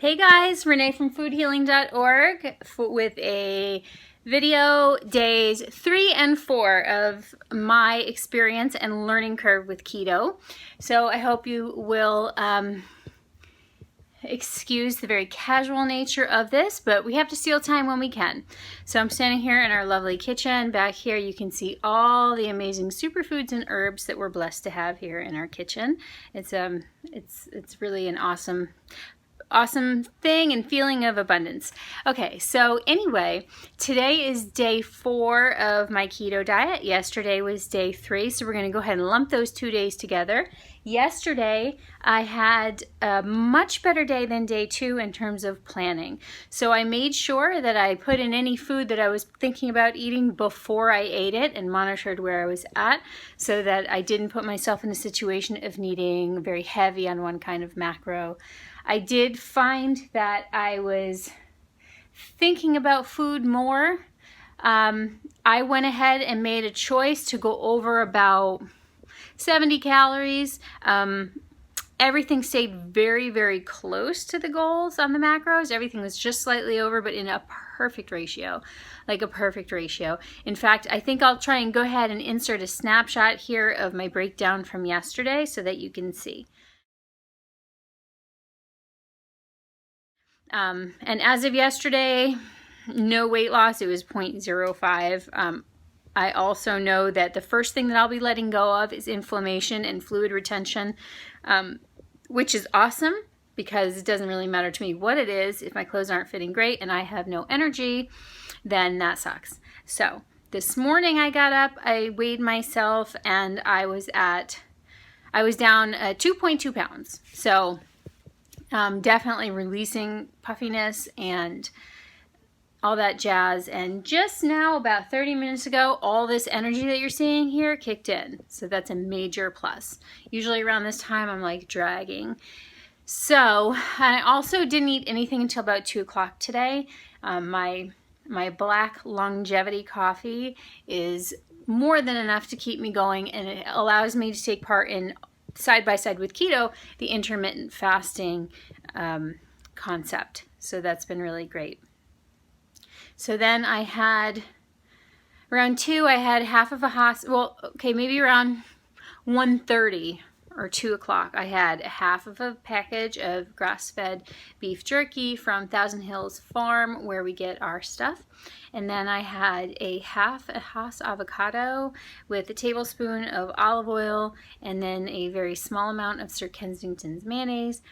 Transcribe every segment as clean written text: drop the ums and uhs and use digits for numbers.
Hey guys, Renee from FoodHealing.org with a video days 3 and 4 of my experience and learning curve with keto. So I hope you will excuse the very casual nature of this, but we have to steal time when we can. So I'm standing here in our lovely kitchen. Back here you can see all the amazing superfoods and herbs that we're blessed to have here in our kitchen. It's really an awesome thing and feeling of abundance. Okay, so anyway, today is day 4 of my keto diet. Yesterday was day 3, so we're going to go ahead and lump those 2 days together. Yesterday, I had a much better day than day 2 in terms of planning. So I made sure that I put in any food that I was thinking about eating before I ate it and monitored where I was at so that I didn't put myself in a situation of needing very heavy on one kind of macro. I did find that I was thinking about food more. I went ahead and made a choice to go over about 70 calories. Everything stayed very, very close to the goals on the macros. Everything was just slightly over, but in a perfect ratio, like a perfect ratio. In fact, I think I'll try and go ahead and insert a snapshot here of my breakdown from yesterday so that you can see. And as of yesterday, no weight loss. It was 0.05. I also know that the first thing that I'll be letting go of is inflammation and fluid retention, which is awesome because it doesn't really matter to me what it is. If my clothes aren't fitting great and I have no energy, then that sucks. So this morning I got up, I weighed myself, and I was down 2.2 pounds. So definitely releasing puffiness and all that jazz. And just now, about 30 minutes ago, all this energy that you're seeing here kicked in. So that's a major plus. Usually around this time, I'm like dragging. So I also didn't eat anything until about 2 o'clock today. My black longevity coffee is more than enough to keep me going, and it allows me to take part in, side by side with keto, the intermittent fasting concept. So that's been really great. So then I had, around 2, I had half of maybe around 1:30 or 2 o'clock, I had half of a package of grass-fed beef jerky from Thousand Hills Farm, where we get our stuff. And then I had a half a Hass avocado with a tablespoon of olive oil, and then a very small amount of Sir Kensington's mayonnaise,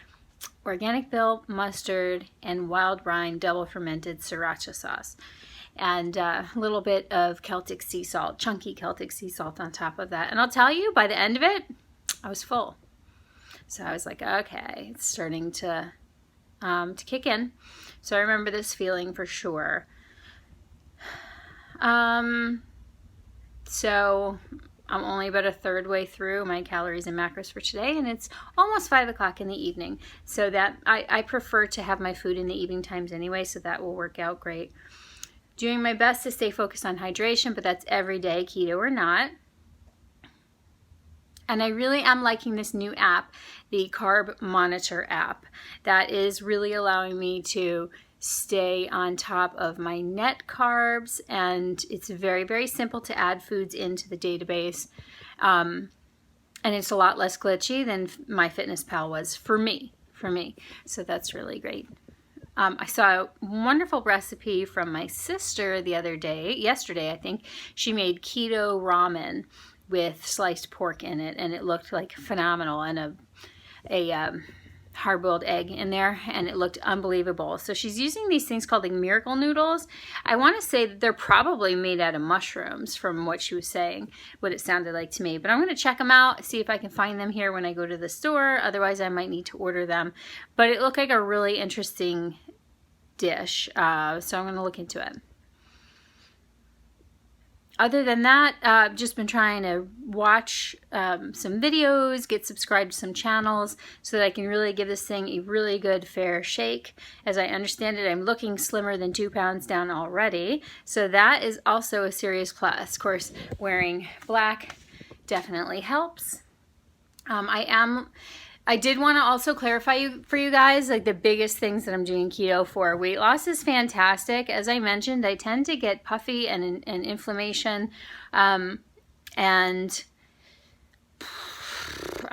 organic dill, mustard, and wild rind double fermented sriracha sauce. And a little bit of Celtic sea salt, chunky Celtic sea salt on top of that. And I'll tell you, by the end of it, I was full. So I was like, okay, it's starting to kick in. So I remember this feeling for sure. So I'm only about a third way through my calories and macros for today, and it's almost 5 o'clock in the evening. So that I prefer to have my food in the evening times anyway, so that will work out great. Doing my best to stay focused on hydration, but that's every day, keto or not. And I really am liking this new app, the Carb Monitor app. That is really allowing me to stay on top of my net carbs, and it's very, very simple to add foods into the database. And it's a lot less glitchy than MyFitnessPal was for me. So that's really great. I saw a wonderful recipe from my sister yesterday I think. She made keto ramen with sliced pork in it, and it looked like phenomenal, and a hard-boiled egg in there, and it looked unbelievable. So she's using these things called like miracle noodles. I want to say that they're probably made out of mushrooms from what she was saying, what it sounded like to me. But I'm going to check them out, see if I can find them here when I go to the store. Otherwise, I might need to order them. But it looked like a really interesting dish, so I'm going to look into it. Other than that, I've just been trying to watch some videos, get subscribed to some channels so that I can really give this thing a really good fair shake. As I understand it, I'm looking slimmer than 2 pounds down already. So that is also a serious plus. Of course, wearing black definitely helps. I am I did want to also clarify for you guys, like the biggest things that I'm doing keto for. Weight loss is fantastic. As I mentioned, I tend to get puffy and inflammation, and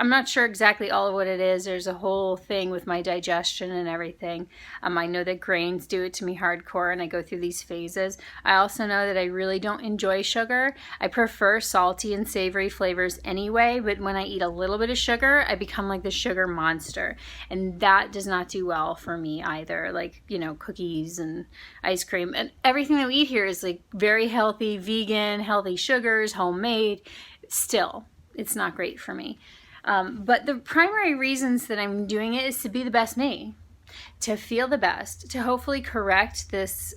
I'm not sure exactly all of what it is. There's a whole thing with my digestion and everything. I know that grains do it to me hardcore, and I go through these phases. I also know that I really don't enjoy sugar. I prefer salty and savory flavors anyway, but when I eat a little bit of sugar, I become like the sugar monster, and that does not do well for me either. Like, you know, cookies and ice cream, and everything that we eat here is like very healthy, vegan, healthy sugars, homemade. Still, it's not great for me. But the primary reasons that I'm doing it is to be the best me, to feel the best, to hopefully correct this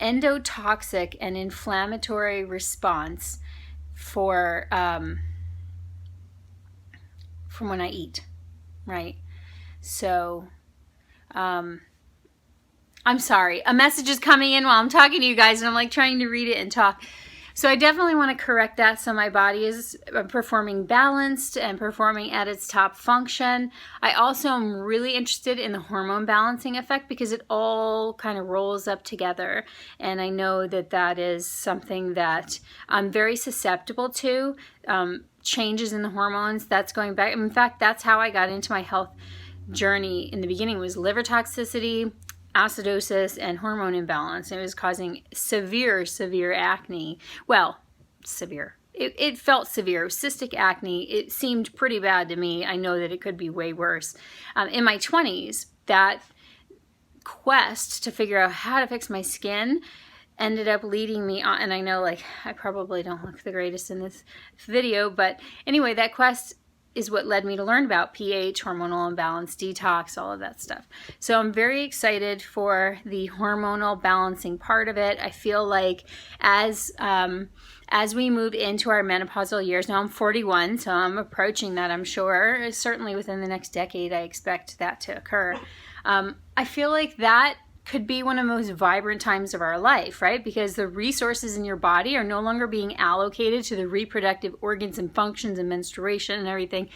endotoxic and inflammatory response from when I eat, right? So, I'm sorry, a message is coming in while I'm talking to you guys, and I'm like trying to read it and talk. So I definitely want to correct that so my body is performing balanced and performing at its top function. I also am really interested in the hormone balancing effect because it all kind of rolls up together. And I know that that is something that I'm very susceptible to, changes in the hormones. That's going back. In fact, that's how I got into my health journey in the beginning, was liver toxicity, acidosis, and hormone imbalance. It was causing severe acne. Well, severe. It felt severe. It was cystic acne. It seemed pretty bad to me. I know that it could be way worse. In my 20s, that quest to figure out how to fix my skin ended up leading me on, and I know, like, I probably don't look the greatest in this video, but anyway, that quest is what led me to learn about pH, hormonal imbalance, detox, all of that stuff. So I'm very excited for the hormonal balancing part of it. I feel like as we move into our menopausal years, now I'm 41, so I'm approaching that, I'm sure. Certainly within the next decade, I expect that to occur. I feel like that could be one of the most vibrant times of our life, right? Because the resources in your body are no longer being allocated to the reproductive organs and functions and menstruation and everything.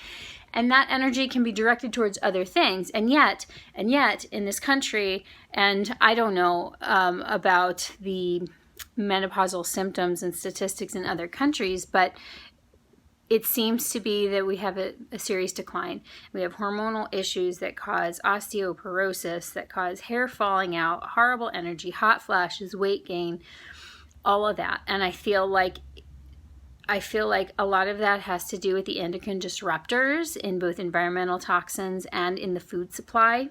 And that energy can be directed towards other things. And yet, in this country, and I don't know about the menopausal symptoms and statistics in other countries, but it seems to be that we have a serious decline. We have hormonal issues that cause osteoporosis, that cause hair falling out, horrible energy, hot flashes, weight gain, all of that. And I feel like a lot of that has to do with the endocrine disruptors in both environmental toxins and in the food supply,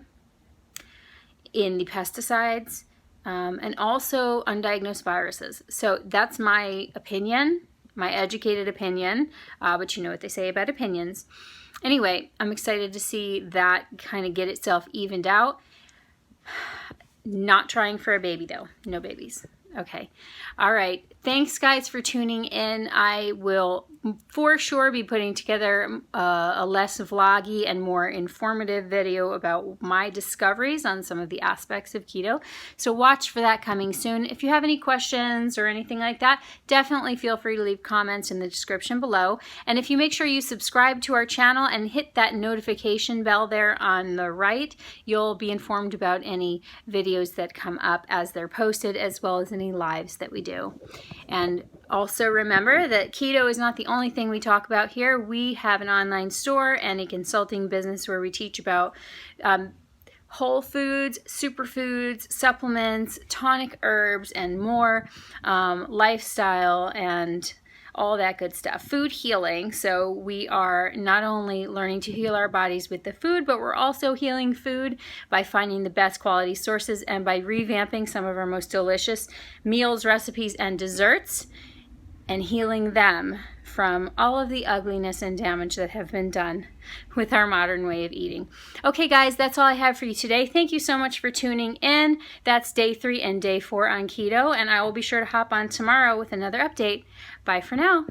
in the pesticides, and also undiagnosed viruses. So that's my opinion. My educated opinion, but you know what they say about opinions. Anyway, I'm excited to see that kind of get itself evened out. Not trying for a baby though. No babies. Okay. All right. Thanks guys for tuning in. I will for sure be putting together a less vloggy and more informative video about my discoveries on some of the aspects of keto. So watch for that coming soon. If you have any questions or anything like that, definitely feel free to leave comments in the description below. And if you make sure you subscribe to our channel and hit that notification bell there on the right, you'll be informed about any videos that come up as they're posted, as well as any lives that we do. And also remember that keto is not the only thing we talk about here. We have an online store and a consulting business where we teach about whole foods, superfoods, supplements, tonic herbs, and more, lifestyle, and all that good stuff. Food healing. So we are not only learning to heal our bodies with the food, but we're also healing food by finding the best quality sources and by revamping some of our most delicious meals, recipes, and desserts, and healing them from all of the ugliness and damage that have been done with our modern way of eating. Okay guys, that's all I have for you today. Thank you so much for tuning in. That's day 3 and day 4 on keto, and I will be sure to hop on tomorrow with another update. Bye for now.